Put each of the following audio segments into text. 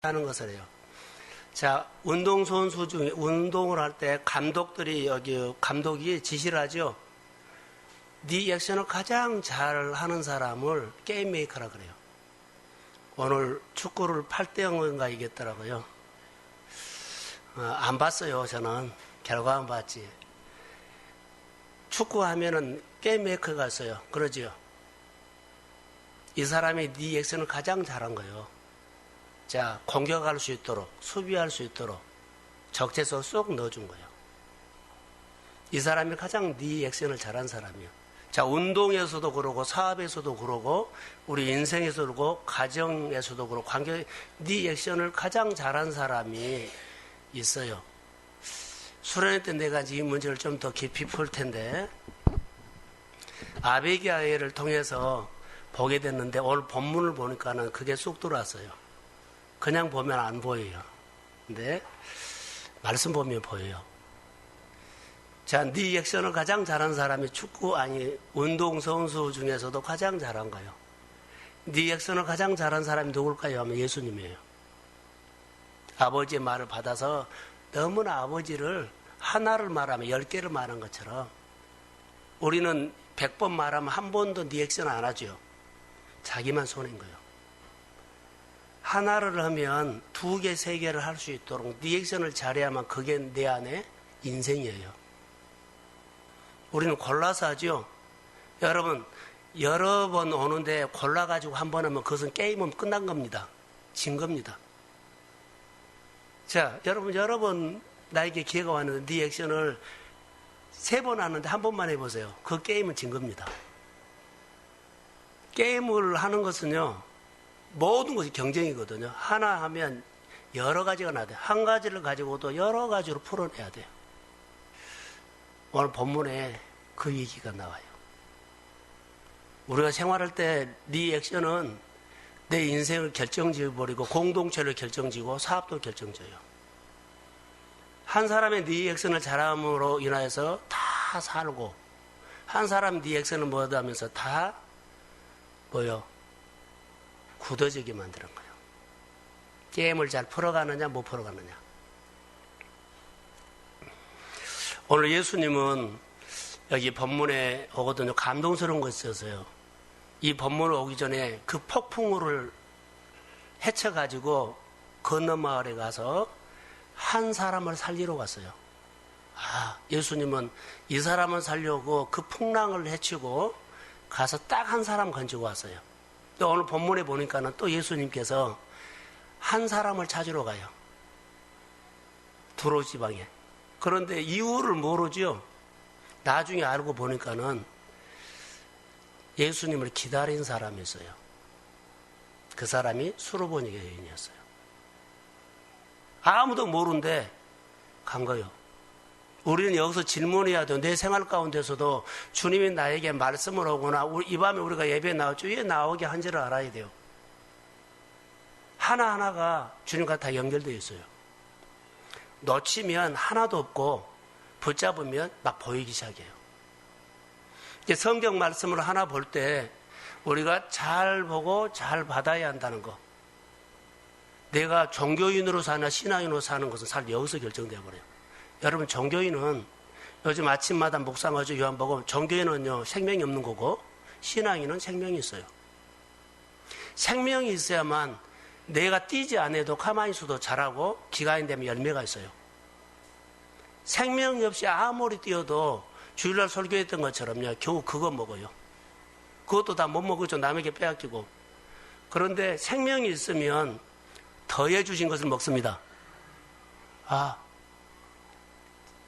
하는 것을 해요. 자, 운동선수 중에 운동을 할 때 감독이 지시를 하죠. 네 액션을 가장 잘 하는 사람을 게임 메이커라 그래요. 오늘 축구를 8대0인가 이겼더라고요. 안 봤어요. 저는 결과만 봤지. 축구하면은 게임 메이커가 있어요. 그러지요. 이 사람이 네 액션을 가장 잘한 거예요. 자, 공격할 수 있도록, 수비할 수 있도록 적재소 쏙 넣어준 거예요. 이 사람이 가장 네 액션을 잘한 사람이에요. 자, 운동에서도 그러고, 사업에서도 그러고, 우리 인생에서도 그러고, 가정에서도 그러고, 네 액션을 가장 잘한 사람이 있어요. 수련회 때 내가 이 문제를 좀 더 깊이 풀 텐데, 아비게일을 통해서 보게 됐는데, 오늘 본문을 보니까는 그게 쑥 들어왔어요. 그냥 보면 안 보여요. 근데 말씀 보면 보여요. 자, 네 액션을 가장 잘한 사람이 운동선수 중에서도 가장 잘한 거예요. 네 액션을 가장 잘한 사람이 누굴까요? 하면 예수님이에요. 아버지의 말을 받아서 너무나 아버지를 하나를 말하면 10개를 말한 것처럼 우리는 100번 말하면 한 번도 네 액션 안 하죠. 자기만 손인 거예요. 하나를 하면 2개, 3개를 할 수 있도록 리액션을 잘해야만 그게 내 안에 인생이에요. 우리는 골라서 하죠. 여러분, 여러 번 오는데 골라가지고 한 번 하면 그것은 게임은 끝난 겁니다. 진 겁니다. 자, 여러분 여러 번 나에게 기회가 왔는데 리액션을 3번 하는데 한 번만 해보세요. 그 게임은 진 겁니다. 게임을 하는 것은요, 모든 것이 경쟁이거든요. 하나 하면 여러 가지가 나야 돼요. 한 가지를 가지고도 여러 가지로 풀어내야 돼요. 오늘 본문에 그 얘기가 나와요. 우리가 생활할 때 리액션은 내 인생을 결정지어버리고 공동체를 결정지고 사업도 결정져요. 한 사람의 리액션을 잘함으로 인하여서 다 살고, 한 사람 리액션을 뭐다 하면서 다 굳어지게 만드는 거예요. 게임을 잘 풀어가느냐 못 풀어가느냐. 오늘 예수님은 여기 본문에 오거든요. 감동스러운 것이 있어서요. 이 본문에 오기 전에 그 폭풍우를 헤쳐가지고 건너마을에 가서 한 사람을 살리러 갔어요. 예수님은 이 사람을 살려고 그 풍랑을 헤치고 가서 딱 한 사람 건지고 왔어요. 오늘 본문에 보니까는 또 예수님께서 한 사람을 찾으러 가요. 두로 지방에. 그런데 이유를 모르죠. 나중에 알고 보니까는 예수님을 기다린 사람이 있어요. 그 사람이 수르보니 여인이었어요. 아무도 모르는데 간 거예요. 우리는 여기서 질문해야 돼요. 내 생활 가운데서도 주님이 나에게 말씀을 하거나 이 밤에 우리가 예배에 나왔죠. 왜 나오게 한지를 알아야 돼요. 하나하나가 주님과 다 연결되어 있어요. 놓치면 하나도 없고 붙잡으면 막 보이기 시작해요. 성경 말씀을 하나 볼 때 우리가 잘 보고 잘 받아야 한다는 거. 내가 종교인으로 사나 신앙인으로 사는 것은 사실 여기서 결정되어 버려요. 여러분, 종교인은 요즘 아침마다 묵상하죠. 요한복음. 종교인은요, 생명이 없는 거고 신앙인은 생명이 있어요. 생명이 있어야만 내가 뛰지 않아도 가만히 있어도 자라고 기가인 되면 열매가 있어요. 생명이 없이 아무리 뛰어도 주일날 설교했던 것처럼요, 겨우 그거 먹어요. 그것도 다 못 먹었죠. 남에게 빼앗기고. 그런데 생명이 있으면 더해 주신 것을 먹습니다.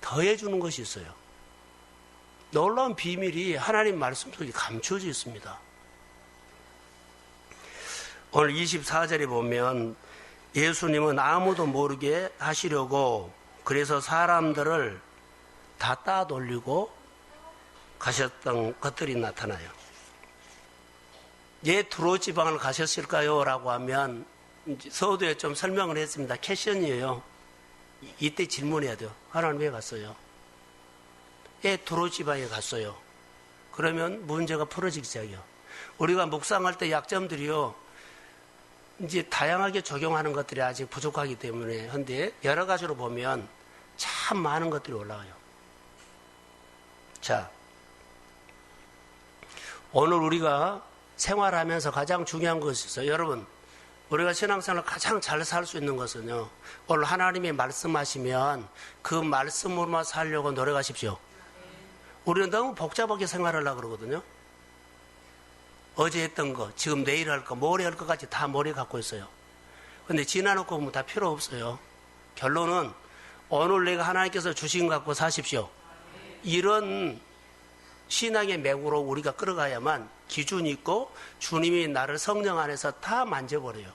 더해주는 것이 있어요. 놀라운 비밀이 하나님 말씀 속에 감춰져 있습니다. 오늘 24절에 보면 예수님은 아무도 모르게 하시려고 그래서 사람들을 다 따돌리고 가셨던 것들이 나타나요. 예, 두로 지방을 가셨을까요? 라고 하면 서두에 좀 설명을 했습니다. 퀘션이에요. 이때 질문해야 돼요. 하나님 왜 갔어요? 예, 두로 지방에 갔어요. 그러면 문제가 풀어지기 시작해요. 우리가 묵상할 때 약점들이요, 이제 다양하게 적용하는 것들이 아직 부족하기 때문에 현재 여러 가지로 보면 참 많은 것들이 올라와요. 자, 오늘 우리가 생활하면서 가장 중요한 것이 있어요. 여러분, 우리가 신앙생활을 가장 잘 살 수 있는 것은요, 오늘 하나님이 말씀하시면 그 말씀으로만 살려고 노력하십시오. 우리는 너무 복잡하게 생활하려고 그러거든요. 어제 했던 거, 지금 내일 할 거, 모레 할 것까지 다 머리에 갖고 있어요. 근데 지나놓고 보면 다 필요 없어요. 결론은 오늘 내가 하나님께서 주신 것 갖고 사십시오. 이런 신앙의 맥으로 우리가 끌어가야만 기준이 있고 주님이 나를 성령 안에서 다 만져버려요.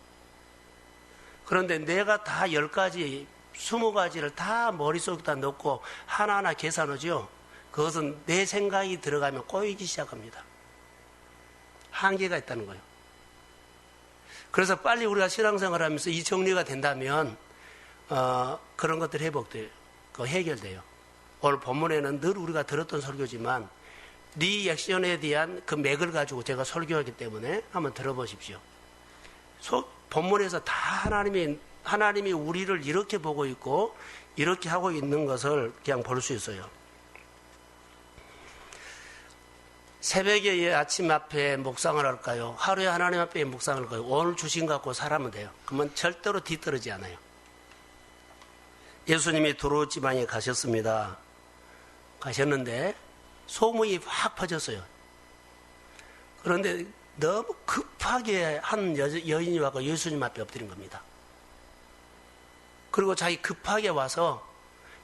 그런데 내가 다 10가지, 20가지를 다 머릿속에다 넣고 하나하나 계산하죠. 그것은 내 생각이 들어가면 꼬이기 시작합니다. 한계가 있다는 거예요. 그래서 빨리 우리가 신앙생활 하면서 이 정리가 된다면 그런 것들이 회복돼요. 해결돼요. 오늘 본문에는 늘 우리가 들었던 설교지만 리액션에 대한 그 맥을 가지고 제가 설교하기 때문에 한번 들어보십시오. 본문에서 다 하나님이 우리를 이렇게 보고 있고 이렇게 하고 있는 것을 그냥 볼 수 있어요. 새벽에 아침 앞에 묵상을 할까요? 하루에 하나님 앞에 묵상을 할까요? 오늘 주신 것 갖고 살면 돼요. 그러면 절대로 뒤떨어지지 않아요. 예수님이 두로 지방에 가셨습니다. 가셨는데 소문이 확 퍼졌어요. 그런데 너무 급하게 한 여인이 와서 예수님 앞에 엎드린 겁니다. 그리고 자기 급하게 와서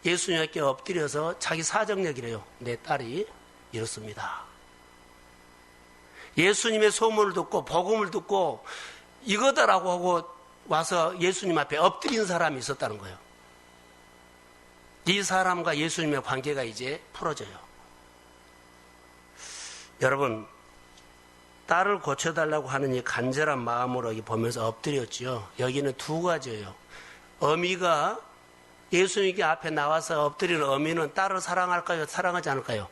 예수님 앞에 엎드려서 자기 사정 얘기를 해요. 내 딸이 이렇습니다. 예수님의 소문을 듣고 복음을 듣고 이거다라고 하고 와서 예수님 앞에 엎드린 사람이 있었다는 거예요. 이 사람과 예수님의 관계가 이제 풀어져요. 여러분, 딸을 고쳐달라고 하는 이 간절한 마음으로 보면서 엎드렸죠. 여기는 두 가지예요. 어미가 예수님께 앞에 나와서 엎드리는 어미는 딸을 사랑할까요? 사랑하지 않을까요?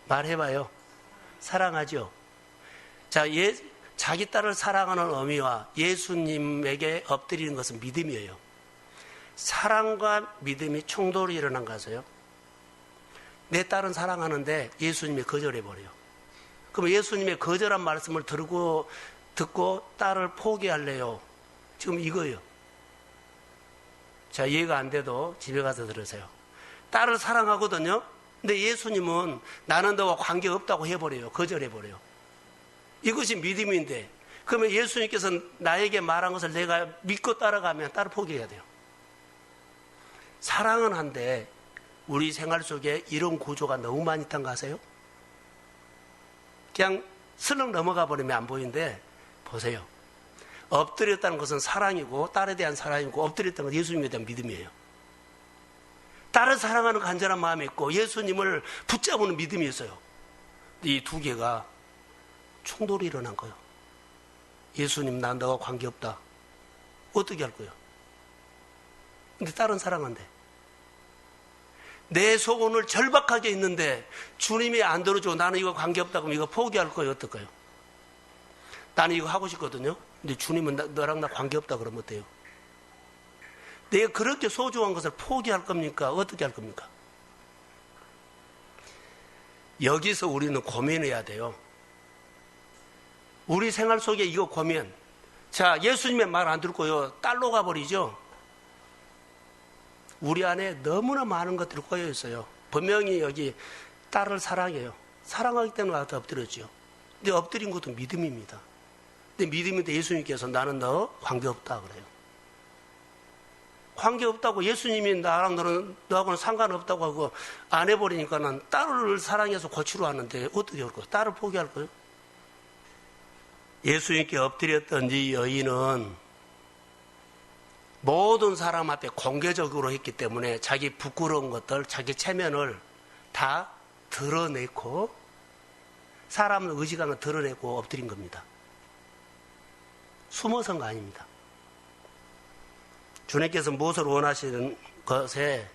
말해봐요. 사랑하죠. 자, 자기 딸을 사랑하는 어미와 예수님에게 엎드리는 것은 믿음이에요. 사랑과 믿음이 충돌이 일어난 거세요. 내 딸은 사랑하는데 예수님이 거절해버려요. 그럼 예수님의 거절한 말씀을 듣고 딸을 포기할래요? 지금 이거예요. 자, 이해가 안 돼도 집에 가서 들으세요. 딸을 사랑하거든요. 근데 예수님은 나는 너와 관계없다고 해버려요. 거절해버려요. 이것이 믿음인데, 그러면 예수님께서 나에게 말한 것을 내가 믿고 따라가면 딸을 포기해야 돼요. 사랑은 한데 우리 생활 속에 이런 구조가 너무 많이 있다는 거 아세요? 그냥 슬렁 넘어가 버리면 안 보이는데 보세요. 엎드렸다는 것은 사랑이고 딸에 대한 사랑이고 엎드렸다는 건 예수님에 대한 믿음이에요. 딸을 사랑하는 간절한 마음이 있고 예수님을 붙잡는 믿음이 있어요. 이 두 개가 충돌이 일어난 거예요. 예수님, 난 너와 관계없다. 어떻게 할 거예요? 근데 딸은 사랑한대. 내 소원을 절박하게 있는데 주님이 안 들어줘. 나는 이거 관계없다. 그러면 이거 포기할 거예요? 어떨까요? 나는 이거 하고 싶거든요. 근데 주님은 너랑 나 관계없다 그러면 어때요? 내가 그렇게 소중한 것을 포기할 겁니까? 어떻게 할 겁니까? 여기서 우리는 고민해야 돼요. 우리 생활 속에 이거 고민. 자, 예수님의 말 안 듣고요. 딸로 가버리죠. 우리 안에 너무나 많은 것들이 꼬여 있어요. 분명히 여기 딸을 사랑해요. 사랑하기 때문에 와서 엎드렸죠. 근데 엎드린 것도 믿음입니다. 근데 믿음인데 예수님께서 나는 너 관계없다 그래요. 관계없다고 예수님이 너하고는 상관없다고 하고 안 해버리니까는 딸을 사랑해서 고치러 왔는데 어떻게 할 거예요? 딸을 포기할 거예요? 예수님께 엎드렸던 이 여인은 모든 사람 앞에 공개적으로 했기 때문에 자기 부끄러운 것들, 자기 체면을 다 드러내고 사람의 의지감을 드러내고 엎드린 겁니다. 숨어선 거 아닙니다. 주님께서 무엇을 원하시는 것에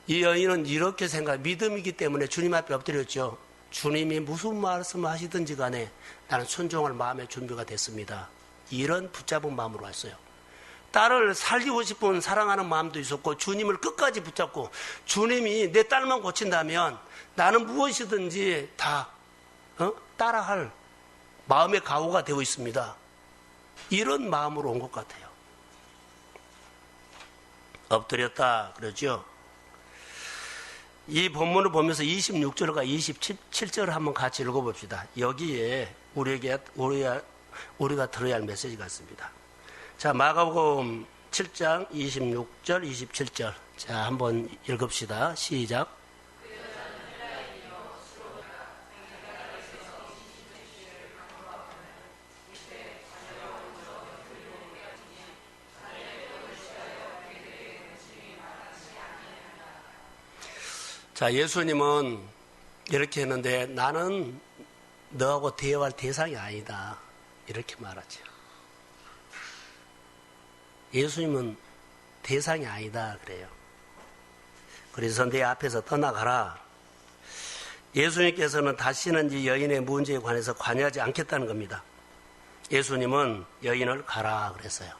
이 여인은 이렇게 믿음이기 때문에 주님 앞에 엎드렸죠. 주님이 무슨 말씀을 하시든지 간에 나는 순종할 마음의 준비가 됐습니다. 이런 붙잡은 마음으로 왔어요. 딸을 살리고 싶은 사랑하는 마음도 있었고 주님을 끝까지 붙잡고 주님이 내 딸만 고친다면 나는 무엇이든지 다 따라할 마음의 각오가 되어 있습니다. 이런 마음으로 온 것 같아요. 엎드렸다 그러죠. 이 본문을 보면서 26절과 27절을 한번 같이 읽어봅시다. 여기에 우리가 들어야 할 메시지가 있습니다. 자, 마가복음 7장 26절, 27절. 자, 한번 읽읍시다. 시작. 자, 예수님은 이렇게 했는데 나는 너하고 대화할 대상이 아니다. 이렇게 말하죠. 예수님은 대상이 아니다 그래요. 그래서 내 앞에서 떠나가라. 예수님께서는 다시는 이 여인의 문제에 관해서 관여하지 않겠다는 겁니다. 예수님은 여인을 가라 그랬어요.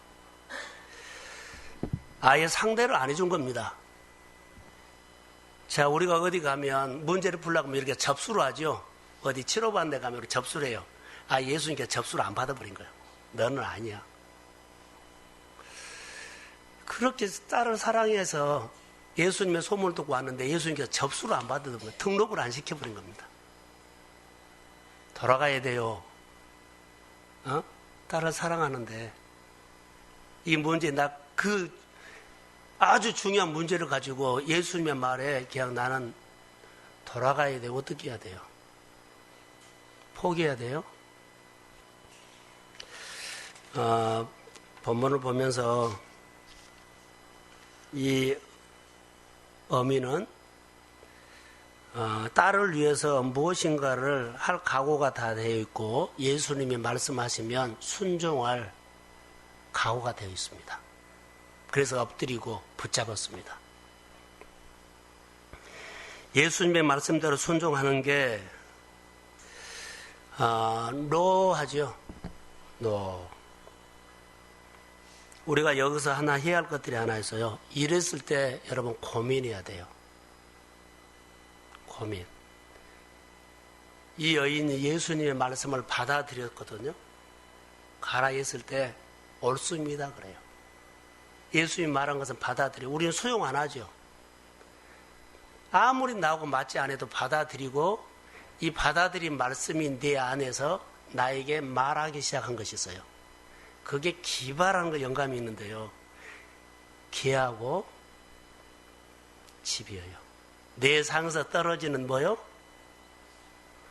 아예 상대를 안 해준 겁니다. 자, 우리가 어디 가면 문제를 풀려고 하면 이렇게 접수를 하죠. 어디 치료받는 데 가면 접수를 해요. 아, 예수님께서 접수를 안 받아버린 거예요. 너는 아니야. 그렇게 딸을 사랑해서 예수님의 소문을 듣고 왔는데 예수님께서 접수를 안 받아버린 거예요. 등록을 안 시켜버린 겁니다. 돌아가야 돼요. 딸을 사랑하는데 이 문제 아주 중요한 문제를 가지고 예수님의 말에 그냥 나는 돌아가야 돼요. 어떻게 해야 돼요? 포기해야 돼요? 본문을 보면서 이 어미는 딸을 위해서 무엇인가를 할 각오가 다 되어 있고 예수님이 말씀하시면 순종할 각오가 되어 있습니다. 그래서 엎드리고 붙잡았습니다. 예수님의 말씀대로 순종하는 게 no 하죠. no. 우리가 여기서 하나 해야 할 것들이 하나 있어요. 이랬을 때 여러분 고민해야 돼요. 고민. 이 여인이 예수님의 말씀을 받아들였거든요. 가라 했을 때 옳습니다 그래요. 예수님이 말한 것은 받아들여. 우리는 수용 안 하죠. 아무리 나하고 맞지 않아도 받아들이고 이 받아들인 말씀이 내 안에서 나에게 말하기 시작한 것이 있어요. 그게 기발한 거 영감이 있는데요. 개하고 집이에요. 내 상에서 떨어지는 뭐요?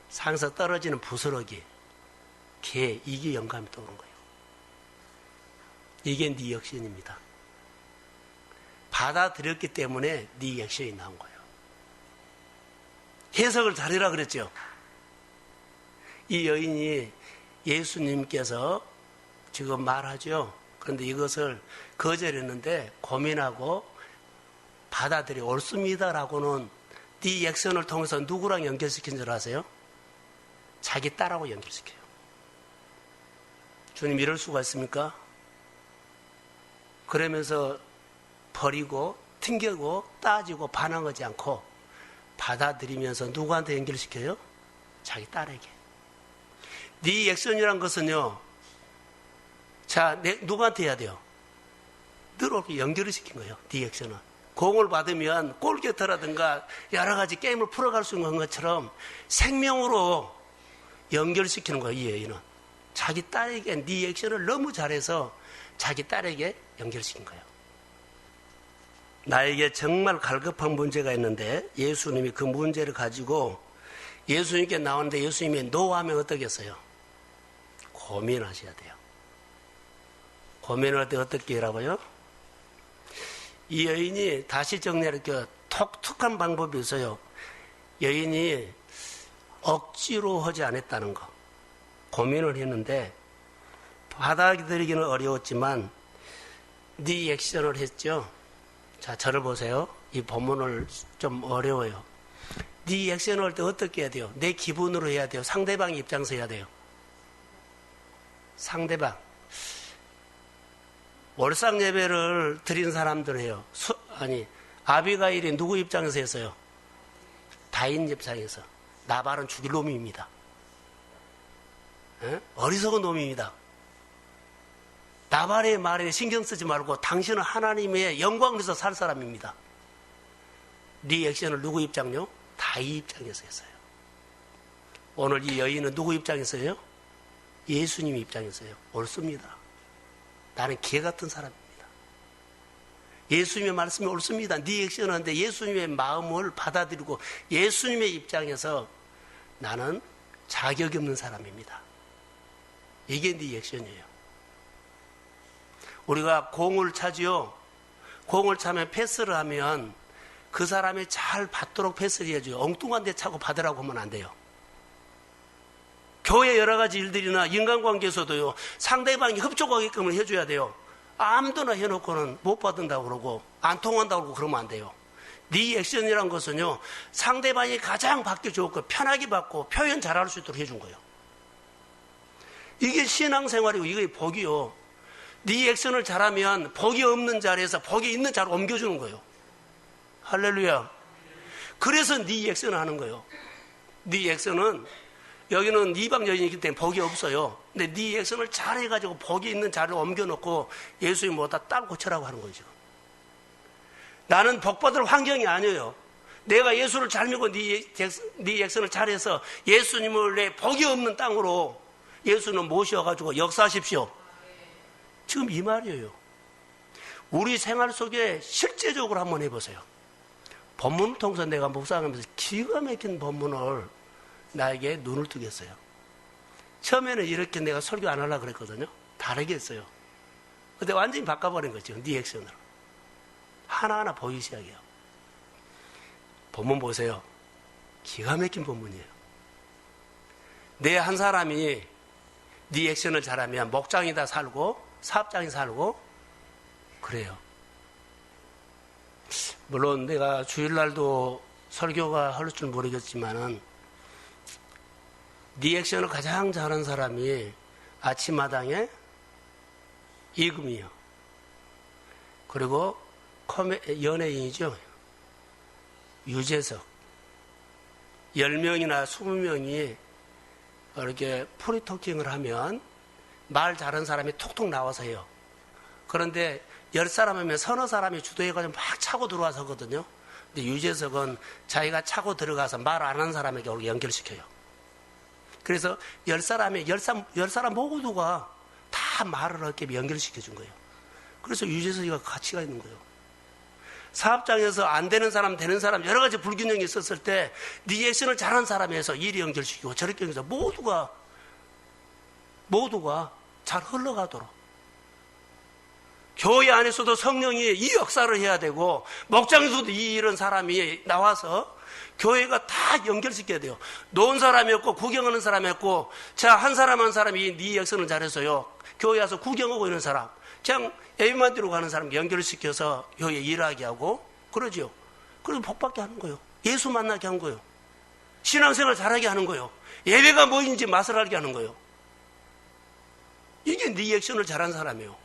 상에서 떨어지는 부스러기. 개, 이게 영감이 떠오른 거예요. 이게 네 액션입니다. 받아들였기 때문에 네 액션이 나온 거예요. 해석을 잘해라 그랬죠. 이 여인이 예수님께서 지금 말하죠. 그런데 이것을 거절했는데 고민하고 받아들여 옳습니다라고는 네 액션을 통해서 누구랑 연결시킨 줄 아세요? 자기 딸하고 연결시켜요. 주님 이럴 수가 있습니까? 그러면서 버리고 튕기고 따지고 반항하지 않고 받아들이면서 누구한테 연결시켜요? 자기 딸에게. 네 액션이란 것은요. 자, 누구한테 해야 돼요? 늘 이렇게 연결을 시킨 거예요. 네 액션은. 공을 받으면 골게터라든가 여러 가지 게임을 풀어갈 수 있는 것처럼 생명으로 연결시키는 거예요. 이 여인은. 자기 딸에게 네 액션을 너무 잘해서 자기 딸에게 연결시킨 거예요. 나에게 정말 갈급한 문제가 있는데 예수님이 그 문제를 가지고 예수님께 나오는데 예수님이 노하면 어떻겠어요? 고민하셔야 돼요. 고민할 때 어떻게 하라고요? 이 여인이 다시 정리할 때 톡톡한 방법이 있어요. 여인이 억지로 하지 않았다는 거. 고민을 했는데 받아들이기는 어려웠지만 네 액션을 했죠. 자, 저를 보세요. 이 본문을 좀 어려워요. 네 액션을 할 때 어떻게 해야 돼요? 내 기분으로 해야 돼요? 상대방 입장에서 해야 돼요? 상대방. 월상 예배를 드린 사람들이에요. 아비가일이 누구 입장에서 했어요? 다인 입장에서. 나발은 죽일 놈입니다. 어리석은 놈입니다. 나발의 말에 신경 쓰지 말고 당신은 하나님의 영광을 위해서 살 사람입니다. 리액션을 누구 입장요? 다이 입장에서 했어요. 오늘 이 여인은 누구 입장에서요? 예수님 입장에서요. 옳습니다. 나는 개 같은 사람입니다. 예수님의 말씀이 옳습니다. 리액션을 하는데 예수님의 마음을 받아들이고 예수님의 입장에서 나는 자격이 없는 사람입니다. 이게 리액션이에요. 우리가 공을 차지요. 공을 차면 패스를 하면 그 사람이 잘 받도록 패스를 해줘요. 엉뚱한 데 차고 받으라고 하면 안 돼요. 교회 여러 가지 일들이나 인간관계에서도요. 상대방이 흡족하게끔 해줘야 돼요. 아무도나 해놓고는 못 받는다고 그러고 안 통한다고 그러고 그러면 안 돼요. 리액션이란 것은요. 상대방이 가장 받기 좋고 편하게 받고 표현 잘할 수 있도록 해준 거예요. 이게 신앙생활이고 이게 복이요. 리액션을 잘하면 복이 없는 자리에서 복이 있는 자리로 옮겨주는 거예요. 할렐루야. 그래서 리액션을 하는 거예요. 리액션은 여기는 이방 여인이기 때문에 복이 없어요. 근데 리액션을 잘해가지고 복이 있는 자리로 옮겨놓고 예수님 뭐다 딸 고쳐라고 하는 거죠. 나는 복받을 환경이 아니에요. 내가 예수를 잘 믿고 리액션을 잘해서 예수님을 내 복이 없는 땅으로 예수는 모셔가지고 역사하십시오. 지금 이 말이에요. 우리 생활 속에 실제적으로 한번 해보세요. 본문을 통해서 내가 묵상하면서 기가 막힌 본문을 나에게 눈을 뜨게 했어요. 처음에는 이렇게 내가 설교 안 하려고 그랬거든요. 다르게 했어요. 근데 완전히 바꿔버린 거죠. 리액션으로. 하나하나 보이기 시작해요. 본문 보세요. 기가 막힌 본문이에요. 내 한 사람이 리액션을 잘하면 목장이다 살고 사업장이 살고 그래요. 물론 내가 주일날도 설교가 할 줄 모르겠지만은 리액션을 가장 잘하는 사람이 아침마당에 이금이요. 그리고 연예인이죠. 유재석. 10명이나 20명이 이렇게 프리토킹을 하면 말 잘하는 사람이 톡톡 나와서 해요. 그런데 10사람이면 서너 사람이 주도해가지고 막 차고 들어와서 하거든요. 근데 유재석은 자기가 차고 들어가서 말 안 하는 사람에게 연결시켜요. 그래서 10사람 모두가 다 말을 이렇게 연결시켜 준 거예요. 그래서 유재석이가 가치가 있는 거예요. 사업장에서 안 되는 사람, 되는 사람, 여러 가지 불균형이 있었을 때 리액션을 잘하는 사람에서 이리 연결시키고 저렇게 해서 모두가 잘 흘러가도록. 교회 안에서도 성령이 이 역사를 해야 되고 목장에서도 이런 사람이 나와서 교회가 다 연결시켜야 돼요. 놓은 사람이 없고 구경하는 사람이 없고 자, 한 사람 한 사람이 네 역사를 잘해서요. 교회 와서 구경하고 있는 사람 그냥 예배만 들고 가는 사람 연결시켜서 교회 일하게 하고 그러죠. 그래서 복받게 하는 거예요. 예수 만나게 하는 거예요. 신앙생활 잘하게 하는 거예요. 예배가 뭐인지 맛을 알게 하는 거예요. 이게 리액션을 잘한 사람이에요.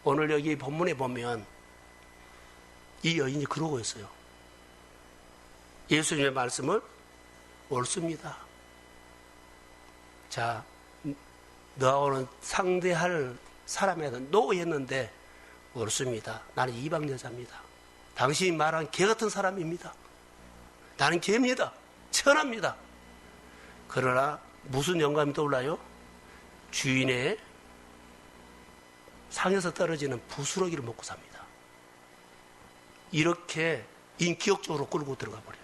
오늘 여기 본문에 보면 이 여인이 그러고 있어요. 예수님의 말씀을 옳습니다. 자, 너하고는 상대할 사람에다 노했는데 옳습니다. 나는 이방 여자입니다. 당신이 말한 개 같은 사람입니다. 나는 개입니다. 천합니다. 그러나 무슨 영감이 떠올라요? 주인의 상에서 떨어지는 부스러기를 먹고 삽니다. 이렇게 인격적으로 끌고 들어가 버려요.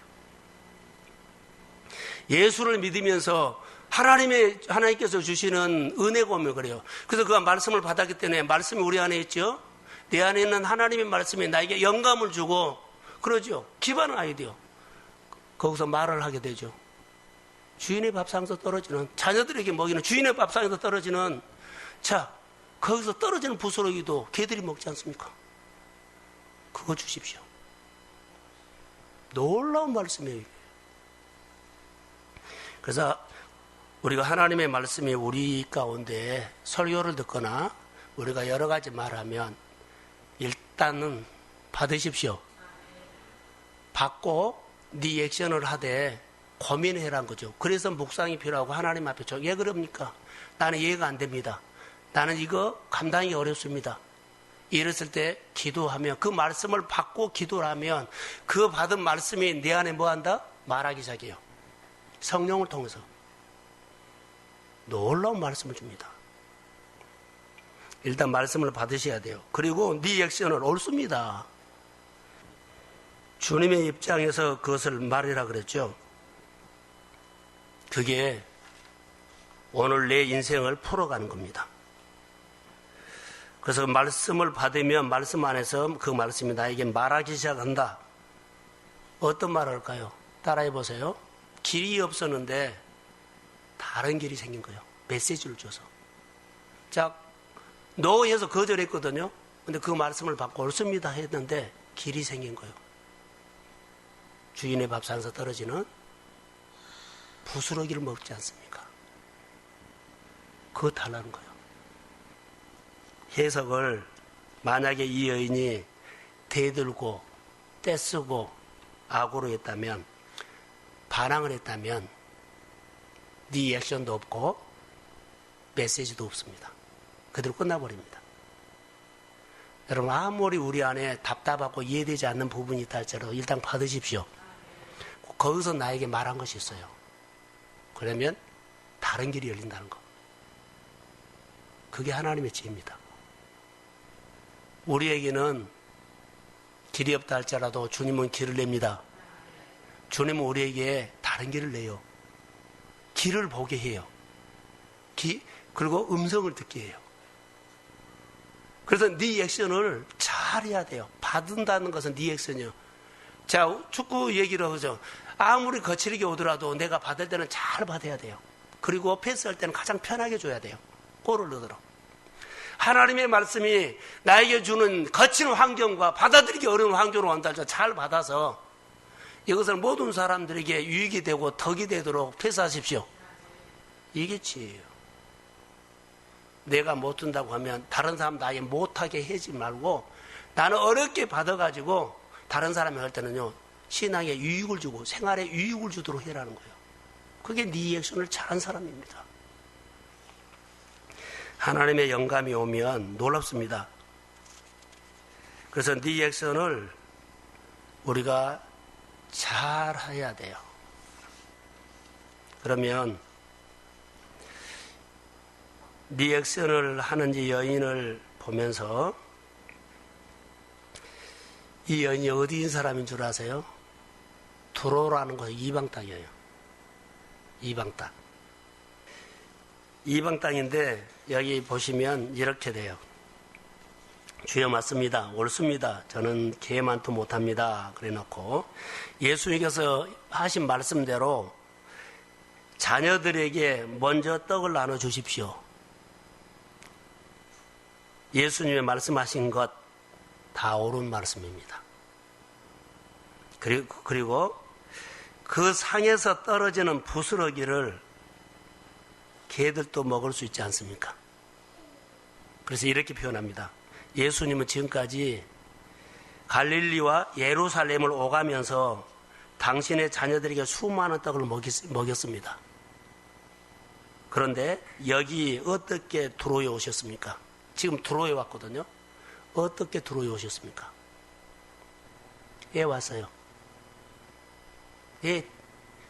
예수를 믿으면서 하나님께서 주시는 은혜가 오면 그래요. 그래서 그가 말씀을 받았기 때문에 말씀이 우리 안에 있죠. 내 안에 있는 하나님의 말씀이 나에게 영감을 주고 그러죠. 기반은 아이디어. 거기서 말을 하게 되죠. 주인의 밥상에서 떨어지는 자녀들에게 먹이는 주인의 밥상에서 떨어지는 자 거기서 떨어지는 부스러기도 개들이 먹지 않습니까? 그거 주십시오. 놀라운 말씀이에요. 그래서 우리가 하나님의 말씀이 우리 가운데 설교를 듣거나 우리가 여러 가지 말하면 일단은 받으십시오. 받고 네 액션을 하되 고민해란 거죠. 그래서 묵상이 필요하고 하나님 앞에 왜 그럽니까? 나는 이해가 안 됩니다. 나는 이거 감당이 어렵습니다. 이랬을 때 기도하면 그 말씀을 받고 기도를 하면 그 받은 말씀이 내 안에 뭐 한다? 말하기 시작해요. 성령을 통해서 놀라운 말씀을 줍니다. 일단 말씀을 받으셔야 돼요. 그리고 네 액션을 옳습니다. 주님의 입장에서 그것을 말이라 그랬죠. 그게 오늘 내 인생을 풀어가는 겁니다. 그래서 말씀을 받으면 말씀 안에서 그 말씀이 나에게 말하기 시작한다. 어떤 말을 할까요? 따라해 보세요. 길이 없었는데 다른 길이 생긴 거예요. 메시지를 줘서. 자, 노해서 거절했거든요. 근데 그 말씀을 받고 옳습니다 했는데 길이 생긴 거예요. 주인의 밥상에서 떨어지는 부스러기를 먹지 않습니까? 그거 달라는 거예요. 해석을 만약에 이 여인이 대들고 떼쓰고 악으로 했다면, 반항을 했다면 네 액션도 없고 메시지도 없습니다. 그대로 끝나버립니다. 여러분, 아무리 우리 안에 답답하고 이해되지 않는 부분이 있다 할지라도 일단 받으십시오. 거기서 나에게 말한 것이 있어요. 그러면 다른 길이 열린다는 거. 그게 하나님의 지혜입니다. 우리에게는 길이 없다 할지라도 주님은 길을 냅니다. 주님은 우리에게 다른 길을 내요. 길을 보게 해요. 그리고 음성을 듣게 해요. 그래서 네 액션을 잘 해야 돼요. 받는다는 것은 네 액션이요. 자, 축구 얘기를 하죠. 아무리 거칠게 오더라도 내가 받을 때는 잘 받아야 돼요. 그리고 패스할 때는 가장 편하게 줘야 돼요. 골을 넣도록. 하나님의 말씀이 나에게 주는 거친 환경과 받아들이기 어려운 환경으로 온다 할지라도 잘 받아서 이것을 모든 사람들에게 유익이 되고 덕이 되도록 패스하십시오. 이게 지혜예요. 내가 못 준다고 하면 다른 사람 나에게 못하게 하지 말고 나는 어렵게 받아가지고 다른 사람이 할 때는요, 신앙에 유익을 주고 생활에 유익을 주도록 해라는 거예요. 그게 네 액션을 잘한 사람입니다. 하나님의 영감이 오면 놀랍습니다. 그래서 네 액션을 우리가 잘 해야 돼요. 그러면 네 액션을 하는 이 여인을 보면서 이 여인이 어디인 사람인 줄 아세요? 두로라는 것은 이방 땅이에요. 이방 땅. 이방 땅인데 여기 보시면 이렇게 돼요. 주여 맞습니다. 옳습니다. 저는 계만도 못합니다. 그래 놓고 예수님께서 하신 말씀대로 자녀들에게 먼저 떡을 나눠 주십시오. 예수님의 말씀하신 것 다 옳은 말씀입니다. 그리고 그 상에서 떨어지는 부스러기를 개들도 먹을 수 있지 않습니까? 그래서 이렇게 표현합니다. 예수님은 지금까지 갈릴리와 예루살렘을 오가면서 당신의 자녀들에게 수많은 떡을 먹였습니다. 그런데 여기 어떻게 두로에 오셨습니까? 지금 두로에 왔거든요. 어떻게 두로에 오셨습니까? 예, 왔어요. 예,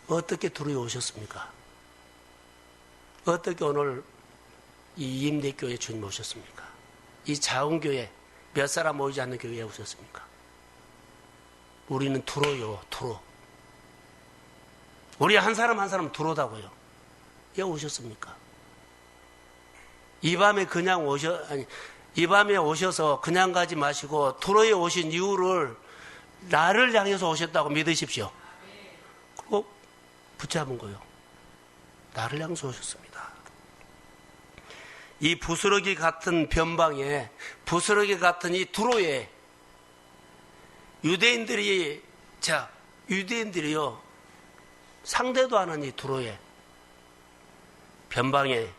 어떻게 두로에 오셨습니까? 어떻게 오늘 이 임대교회 주님 오셨습니까? 이 자원교회 몇 사람 모이지 않는 교회에 오셨습니까? 우리는 두로요, 두로. 우리 한 사람 한 사람 두로다고요. 왜 오셨습니까? 이 밤에 이 밤에 오셔서 그냥 가지 마시고 두로에 오신 이유를 나를 향해서 오셨다고 믿으십시오. 그리고 붙잡은 거예요. 나를 향해서 오셨습니다. 이 부스러기 같은 변방에, 부스러기 같은 이 두로에 유대인들이요, 상대도 하는 이 두로에, 변방에,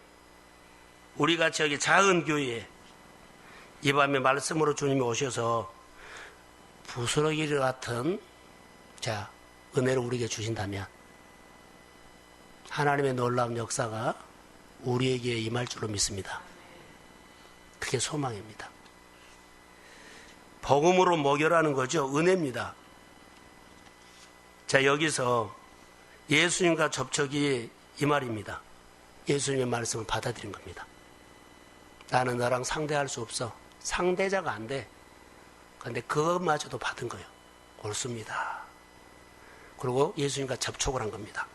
우리가 저기 작은 교회에 이 밤에 말씀으로 주님이 오셔서 부스러기 같은 은혜를 우리에게 주신다면 하나님의 놀라운 역사가 우리에게 임할 줄로 믿습니다. 그게 소망입니다. 복음으로 목요라는 거죠. 은혜입니다. 여기서 예수님과 접촉이 이 말입니다. 예수님의 말씀을 받아들인 겁니다. 나는 너랑 상대할 수 없어. 상대자가 안 돼. 그런데 그것마저도 받은 거예요. 옳습니다. 그리고 예수님과 접촉을 한 겁니다.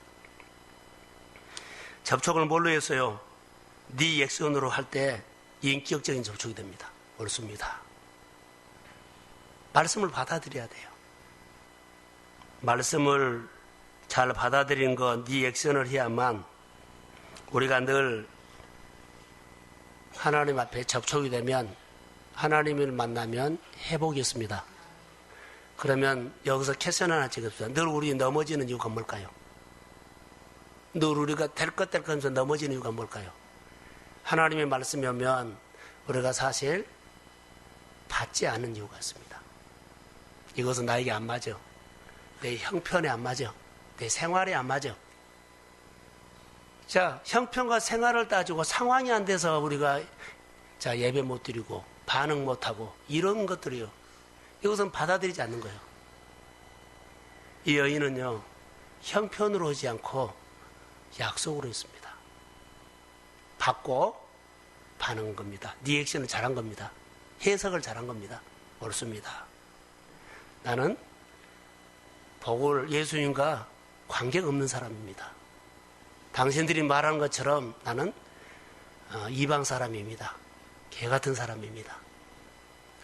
접촉을 뭘로 했어요? 네 액션으로 할 때 인격적인 접촉이 됩니다. 옳습니다. 말씀을 받아들여야 돼요. 말씀을 잘 받아들인 거, 네 액션을 해야만 우리가 늘 하나님 앞에 접촉이 되면 하나님을 만나면 회복이 있습니다. 그러면 여기서 캐션 하나 찍읍시다. 늘 우리 넘어지는 이유가 뭘까요? 늘 우리가 될 것 하면서 넘어지는 이유가 뭘까요? 하나님의 말씀이 오면 우리가 사실 받지 않는 이유가 있습니다. 이것은 나에게 안 맞아. 내 형편에 안 맞아. 내 생활에 안 맞아. 형편과 생활을 따지고 상황이 안 돼서 우리가 예배 못 드리고 반응 못 하고 이런 것들이요. 이것은 받아들이지 않는 거예요. 이 여인은요, 형편으로 오지 않고 약속으로 했습니다. 받고 반응한 겁니다. 리액션을 잘한 겁니다. 해석을 잘한 겁니다. 옳습니다. 나는 복을 예수님과 관계가 없는 사람입니다. 당신들이 말하는 것처럼 나는 이방 사람입니다. 개 같은 사람입니다.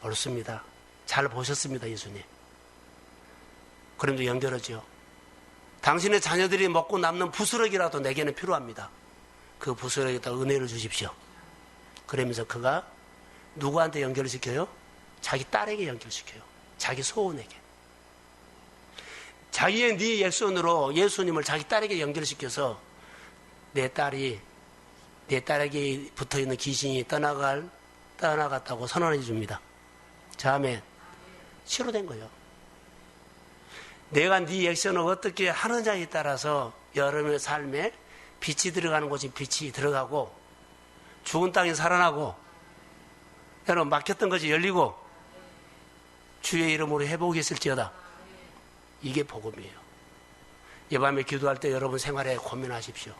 옳습니다. 잘 보셨습니다, 예수님. 그럼도 연결하죠. 당신의 자녀들이 먹고 남는 부스러기라도 내게는 필요합니다. 그 부스러기에다 은혜를 주십시오. 그러면서 그가 누구한테 연결시켜요? 자기 딸에게 연결시켜요. 자기 소원에게. 자기의 네 액션으로 예수님을 자기 딸에게 연결시켜서 내 딸에게 붙어있는 귀신이 떠나갔다고 선언해 줍니다. 아멘. 치료된 거예요. 내가 네 액션을 어떻게 하느냐에 따라서 여러분의 삶에 빛이 들어가는 곳이 빛이 들어가고 죽은 땅이 살아나고 여러분 막혔던 것이 열리고 주의 이름으로 회복이 있을지어다. 이게 복음이에요. 이 밤에 기도할 때 여러분 생활에 고민하십시오.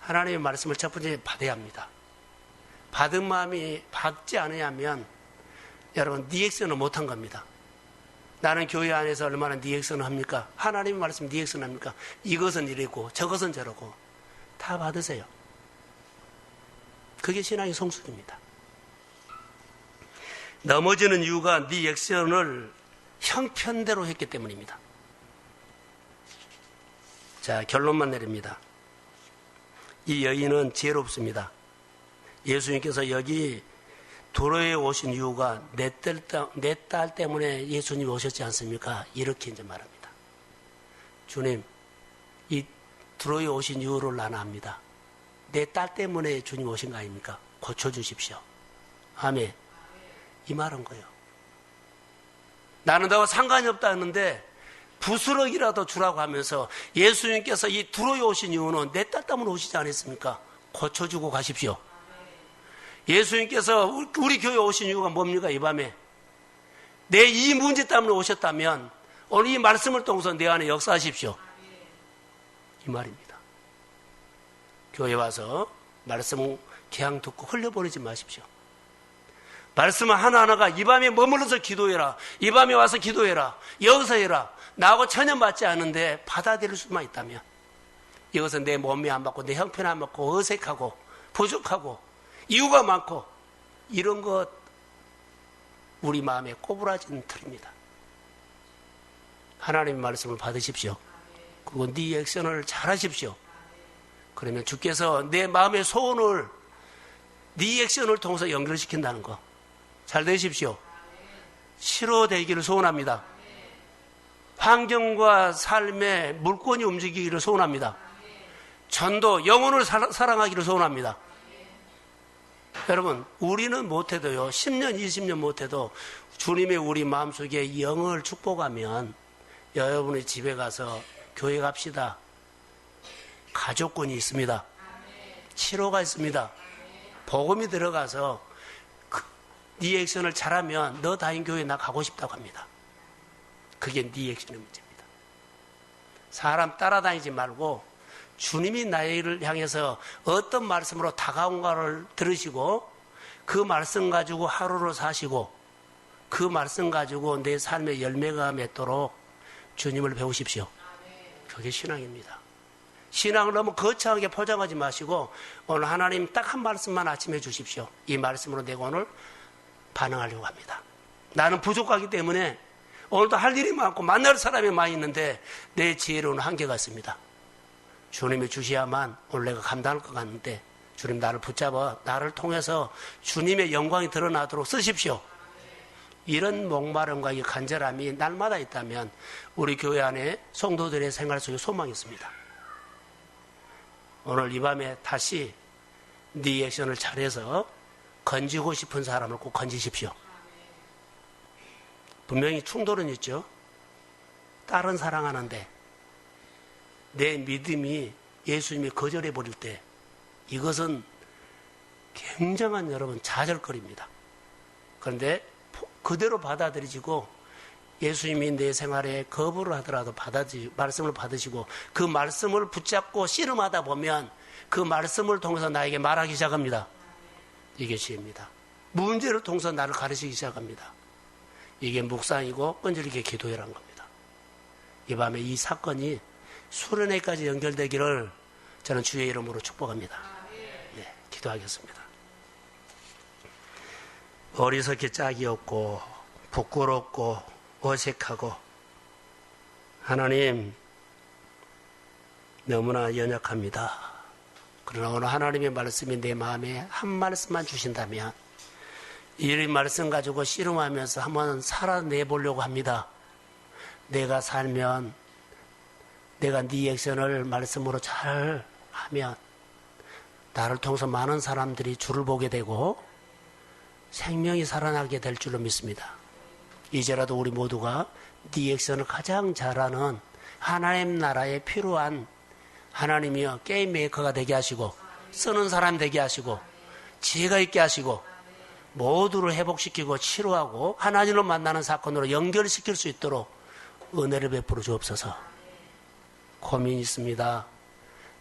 하나님의 말씀을 첫 번째 받아야 합니다. 받은 마음이 받지 않으면 여러분 리액션을 못한 겁니다. 나는 교회 안에서 얼마나 리액션을 합니까? 하나님의 말씀 리액션 합니까? 이것은 이러고 저것은 저러고 다 받으세요. 그게 신앙의 성숙입니다. 넘어지는 이유가 리액션을 형편대로 했기 때문입니다. 결론만 내립니다. 이 여인은 지혜롭습니다. 예수님께서 여기 도로에 오신 이유가 내 딸 때문에 예수님이 오셨지 않습니까? 이렇게 이제 말합니다. 주님, 이 도로에 오신 이유를 나는 압니다. 내 딸 때문에 주님 오신 거 아닙니까? 고쳐주십시오. 아멘. 이 말한 거예요. 나는 너와 상관이 없다 했는데 부스러기라도 주라고 하면서 예수님께서 이 도로에 오신 이유는 내 딸 때문에 오시지 않았습니까? 고쳐주고 가십시오. 예수님께서 우리 교회에 오신 이유가 뭡니까? 이 밤에 내 이 문제 때문에 오셨다면 오늘 이 말씀을 통해서 내 안에 역사하십시오. 이 말입니다. 교회 와서 말씀 그냥 듣고 흘려버리지 마십시오. 말씀 하나하나가 이 밤에 머물러서 기도해라. 이 밤에 와서 기도해라. 여기서 해라. 나하고 전혀 맞지 않은데 받아들일 수만 있다면 이것은 내 몸이 안 맞고 내 형편이 안 맞고 어색하고 부족하고 이유가 많고 이런 것 우리 마음에 꼬부라진 틀입니다. 하나님의 말씀을 받으십시오. 그리고 네 액션을 잘 하십시오. 그러면 주께서 내 마음의 소원을 네 액션을 통해서 연결시킨다는 거 잘 되십시오. 치료되기를 소원합니다. 환경과 삶의 물건이 움직이기를 소원합니다. 전도, 영혼을 사랑하기를 소원합니다. 여러분, 우리는 못해도요, 10년, 20년 못해도 주님의 우리 마음속에 영을 축복하면 여러분의 집에 가서 교회 갑시다. 가족권이 있습니다. 치료가 있습니다. 복음이 들어가서 리액션을 잘하면 너 다닌 교회 나 가고 싶다고 합니다. 그게 리액션의 문제입니다. 사람 따라다니지 말고 주님이 나를 향해서 어떤 말씀으로 다가온가를 들으시고 그 말씀 가지고 하루를 사시고 그 말씀 가지고 내 삶의 열매가 맺도록 주님을 배우십시오. 그게 신앙입니다. 신앙을 너무 거창하게 포장하지 마시고 오늘 하나님 딱 한 말씀만 아침에 주십시오. 이 말씀으로 내가 오늘 반응하려고 합니다. 나는 부족하기 때문에 오늘도 할 일이 많고 만날 사람이 많이 있는데 내 지혜로는 한계가 있습니다. 주님이 주셔야만 오늘 내가 감당할 것 같은데 주님 나를 붙잡아 나를 통해서 주님의 영광이 드러나도록 쓰십시오. 이런 목마름과 이 간절함이 날마다 있다면 우리 교회 안에 성도들의 생활 속에 소망이 있습니다. 오늘 이 밤에 다시 리액션을 잘해서 건지고 싶은 사람을 꼭 건지십시오. 분명히 충돌은 있죠. 딸은 사랑하는데 내 믿음이 예수님이 거절해 버릴 때 이것은 굉장한 여러분 좌절거리입니다. 그런데 그대로 받아들이시고 예수님이 내 생활에 거부를 하더라도 말씀을 받으시고 그 말씀을 붙잡고 씨름하다 보면 그 말씀을 통해서 나에게 말하기 시작합니다. 이게 지혜입니다. 문제를 통해서 나를 가르치기 시작합니다. 이게 묵상이고 끈질기게 기도해라는 겁니다. 이 밤에 이 사건이 수련회까지 연결되기를 저는 주의 이름으로 축복합니다. 네, 기도하겠습니다. 어리석게 짝이 없고 부끄럽고 어색하고 하나님 너무나 연약합니다. 그러나 오늘 하나님의 말씀이 내 마음에 한 말씀만 주신다면 이 말씀 가지고 씨름하면서 한번 살아내보려고 합니다. 내가 살면 내가 네 액션을 말씀으로 잘 하면 나를 통해서 많은 사람들이 주를 보게 되고 생명이 살아나게 될 줄로 믿습니다. 이제라도 우리 모두가 네 액션을 가장 잘하는 하나님 나라에 필요한 하나님이여 게임 메이커가 되게 하시고 쓰는 사람 되게 하시고 지혜가 있게 하시고 모두를 회복시키고 치료하고 하나님을 만나는 사건으로 연결시킬 수 있도록 은혜를 베풀어 주옵소서. 고민이 있습니다.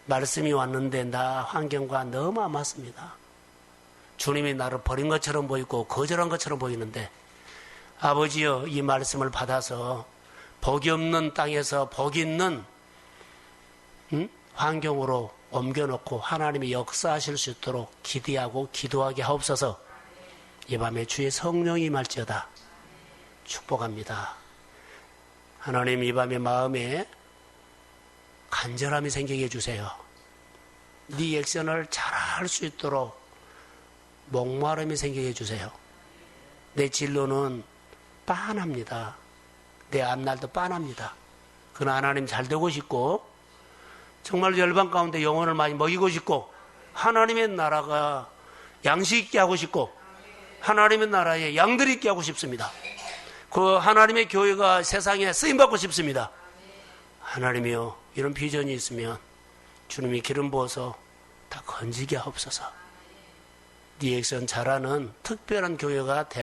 말씀이 왔는데 나 환경과 너무 안 맞습니다. 주님이 나를 버린 것처럼 보이고 거절한 것처럼 보이는데 아버지여 이 말씀을 받아서 복이 없는 땅에서 복이 있는 환경으로 옮겨놓고 하나님이 역사하실 수 있도록 기대하고 기도하게 하옵소서. 이 밤에 주의 성령이 임할지어다 축복합니다. 하나님 이 밤에 마음에 간절함이 생기게 해주세요. 네 액션을 잘할 수 있도록 목마름이 생기게 해주세요. 내 진로는 빤합니다. 내 앞날도 빤합니다. 그러나 하나님 잘 되고 싶고 정말 열방 가운데 영혼을 많이 먹이고 싶고 하나님의 나라가 양식 있게 하고 싶고 하나님의 나라에 양들이 있게 하고 싶습니다. 그 하나님의 교회가 세상에 쓰임받고 싶습니다. 하나님이여 이런 비전이 있으면 주님이 기름 부어서 다 건지게 하옵소서. 리액션 잘하는 특별한 교회가